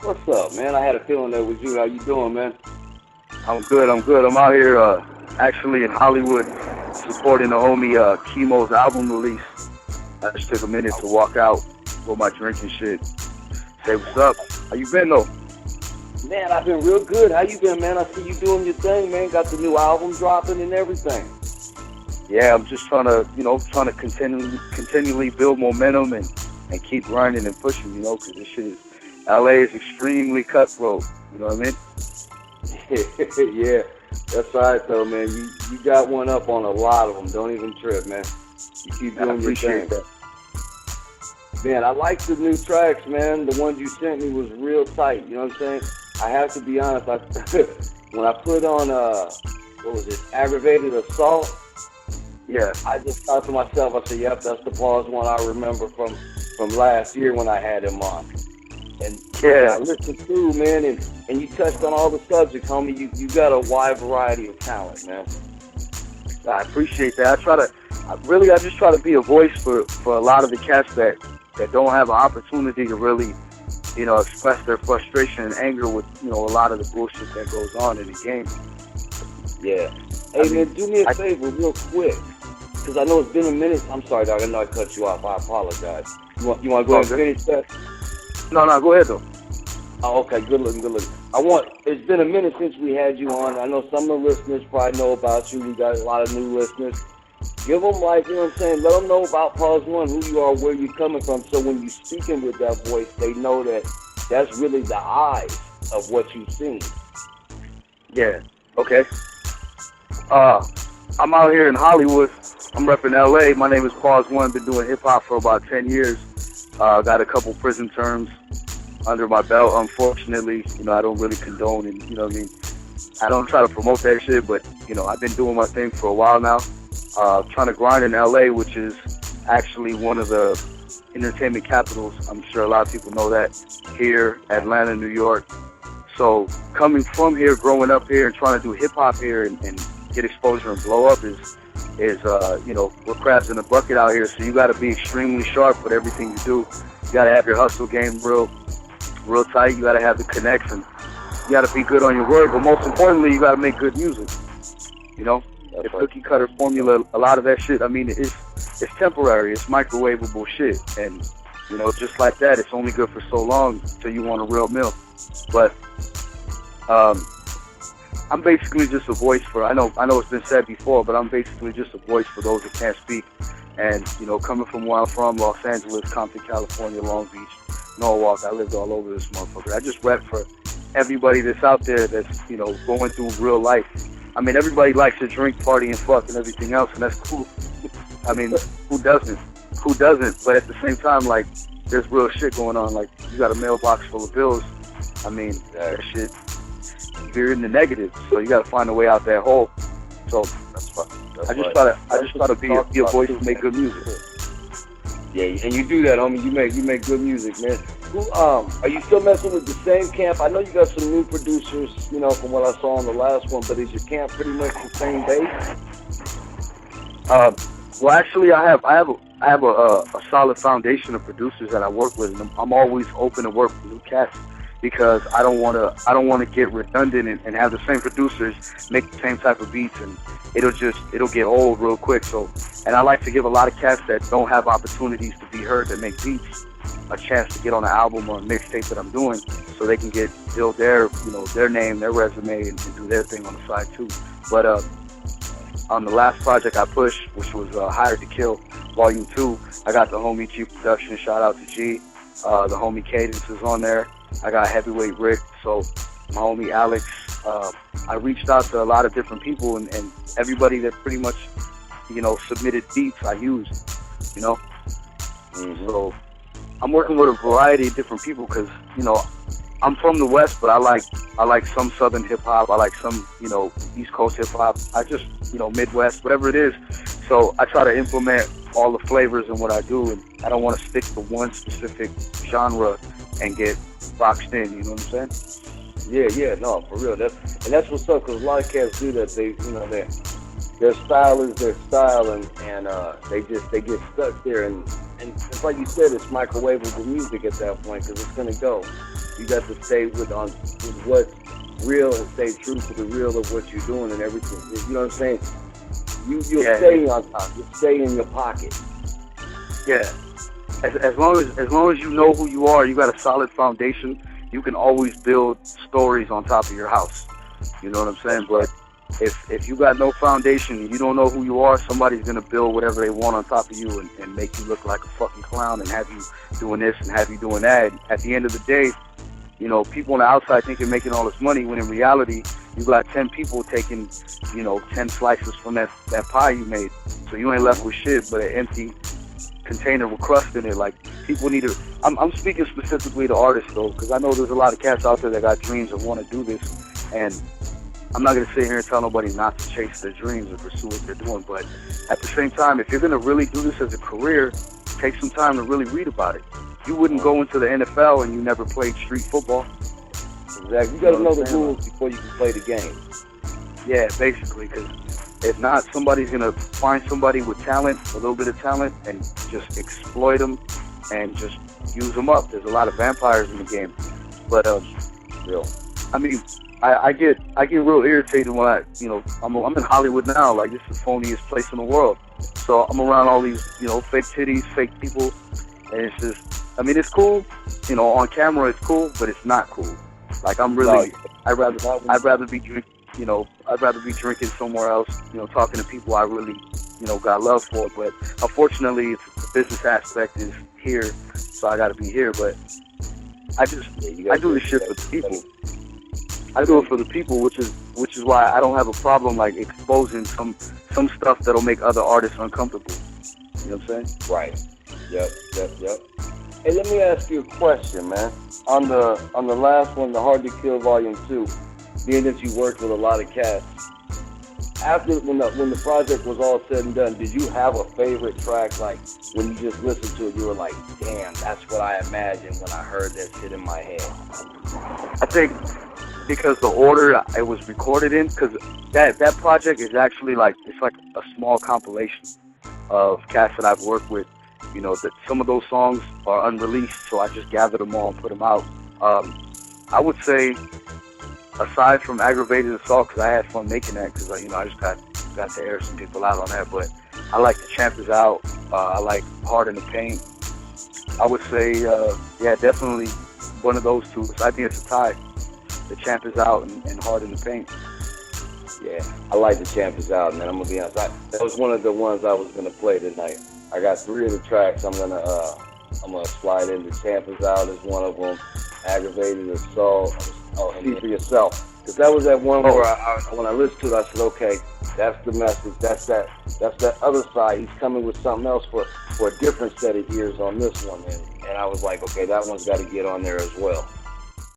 What's up, man? I had a feeling that was you. How you doing, man? I'm good. I'm good. I'm out here actually in Hollywood supporting the homie Chemo's album release. I just took a minute to walk out with my drink and shit. Say what's up. How you been though? Man, I've been real good. How you been, man? I see you doing your thing, man. Got the new album dropping and everything. Yeah, I'm just trying to continually build momentum and keep grinding and pushing, because this shit is, LA is extremely cutthroat. You know what I mean? Yeah, that's right, though, man. You got one up on a lot of them. Don't even trip, man. You keep doing I your appreciate thing. that. Man, I like the new tracks, man. The ones you sent me was real tight. You know what I'm saying? I have to be honest. When I put on, what was it, Aggravated Assault, Yeah. I just thought to myself, I said, yep, that's the Pawz one I remember from last year when I had him on. And Yeah. I listened through, man, and you touched on all the subjects, homie. You got a wide variety of talent, man. I appreciate that. I just try to be a voice for a lot of the cats that don't have an opportunity to really, express their frustration and anger with, a lot of the bullshit that goes on in the game. Yeah. Hey, man, do me a favor real quick, because I know it's been a minute. I'm sorry, dog. I know I cut you off. I apologize. You want to go ahead and finish that? No, go ahead though. Oh, okay. Good looking. It's been a minute since we had you on. I know some of the listeners probably know about you. We got a lot of new listeners. Give them, you know what I'm saying? Let them know about Pawz One, who you are, where you're coming from, so when you're speaking with that voice, they know that that's really the eyes of what you've seen. Yeah. Okay. I'm out here in Hollywood. I'm repping LA. My name is Pawz One. Been doing hip hop for about 10 years. Got a couple prison terms under my belt. Unfortunately, I don't really condone and I don't try to promote that shit, but I've been doing my thing for a while now. Trying to grind in LA, which is actually one of the entertainment capitals. I'm sure a lot of people know that. Here, Atlanta, New York. So coming from here, growing up here, and trying to do hip hop here and get exposure and blow up is we're crabs in a bucket out here. So you got to be extremely sharp with everything you do. You got to have your hustle game real tight. You got to have the connection. You got to be good on your word, but most importantly, you got to make good music. The cookie cutter formula, a lot of that shit, it's temporary. It's microwavable shit. And, just like that, it's only good for so long until you want a real meal. But I'm basically just a voice for, I know it's been said before, but I'm basically just a voice for those that can't speak. And, coming from where I'm from, Los Angeles, Compton, California, Long Beach, Norwalk, I lived all over this motherfucker. I just rap for everybody that's out there that's, going through real life. Everybody likes to drink, party, and fuck and everything else, and that's cool. Who doesn't? Who doesn't? But at the same time, there's real shit going on. You got a mailbox full of bills. That shit, you're in the negative, so you got to find a way out that hole. So I just try to be a voice and make good music. Yeah, and you do that, homie. You make good music, man. Are you still messing with the same camp? I know you got some new producers, from what I saw on the last one, but is your camp pretty much the same base? Well, actually, I have a solid foundation of producers that I work with, and I'm always open to work with new cats because I don't want to get redundant and have the same producers make the same type of beats, and it'll get old real quick. So, and I like to give a lot of cats that don't have opportunities to be heard that make beats a chance to get on an album or a mixtape that I'm doing, so they can build their name, their resume, and do their thing on the side too. But on the last project I pushed, which was Hired to Kill, Volume 2, I got the homie G Production, shout out to G. The homie Cadence is on there. I got Heavyweight Rick, so my homie Alex. I reached out to a lot of different people, and everybody that pretty much, submitted beats I used, So I'm working with a variety of different people because, I'm from the West, but I like some Southern hip hop. I like some, East Coast hip hop. I just, Midwest, whatever it is. So I try to implement all the flavors in what I do, and I don't want to stick to one specific genre and get boxed in. You know what I'm saying? Yeah, no, for real. That's what's up, because a lot of cats do that. They, their style is their style, and they get stuck there, and it's like you said, it's microwavable music at that point because it's gonna go. You got to stay with what's real and stay true to the real of what you're doing and everything. You know what I'm saying? You'll stay on top. You'll stay in your pocket. Yeah. As long as you know who you are, you got a solid foundation. You can always build stories on top of your house. You know what I'm saying? But if you got no foundation and you don't know who you are, somebody's gonna build whatever they want on top of you and make you look like a fucking clown and have you doing this and have you doing that. At the end of the day, you know, people on the outside think you're making all this money when in reality you got 10 people taking, 10 slices from that pie you made. So you ain't left with shit but an empty container with crust in it. Like, people need to, I'm speaking specifically to artists though, because I know there's a lot of cats out there that got dreams and want to do this, and I'm not going to sit here and tell nobody not to chase their dreams or pursue what they're doing, but at the same time, if you're going to really do this as a career, take some time to really read about it. You wouldn't go into the NFL and you never played street football. Exactly. You got to know the rules before you can play the game. Yeah, basically, because if not, somebody's going to find somebody with talent, a little bit of talent, and just exploit them and just use them up. There's a lot of vampires in the game. But, I mean, I get real irritated when I'm in Hollywood now. Like, this is the phoniest place in the world. So I'm around all these, fake titties, fake people, and it's just, I mean, it's cool. On camera it's cool, but it's not cool. Like, I'm really, I'd rather be drinking somewhere else, talking to people I really, got love for. But unfortunately, the business aspect is here, so I got to be here. But I do this shit for the people. I do it for the people, which is why I don't have a problem like exposing some stuff that'll make other artists uncomfortable. You know what I'm saying? Right. Yep. Hey, let me ask you a question, man. On the last one, the Hard to Kill Volume 2, being that you worked with a lot of cats, after when the project was all said and done, did you have a favorite track? Like, when you just listened to it, you were like, damn, that's what I imagined when I heard that shit in my head. I think because the order it was recorded in, because that project is actually it's like a small compilation of cats that I've worked with. That some of those songs are unreleased, so I just gathered them all and put them out. I would say, aside from Aggravated Assault, because I had fun making that, because I just got to air some people out on that. But I like The Champ Is Out. I like Hard in the Paint. I would say, definitely one of those two. I think it's a tie. The Champ Is Out and Hard in the Paint. Yeah, I like The Champ Is Out, man. I'm gonna be honest. That was one of the ones I was gonna play tonight. I got 3 of the tracks. I'm gonna slide in. The Champ Is Out is one of them. Aggravated Assault. See for yourself. Because that was that one where when I listened to it, I said, okay, that's the message. That's that other side. He's coming with something else for a different set of ears on this one. And I was like, okay, that one's got to get on there as well.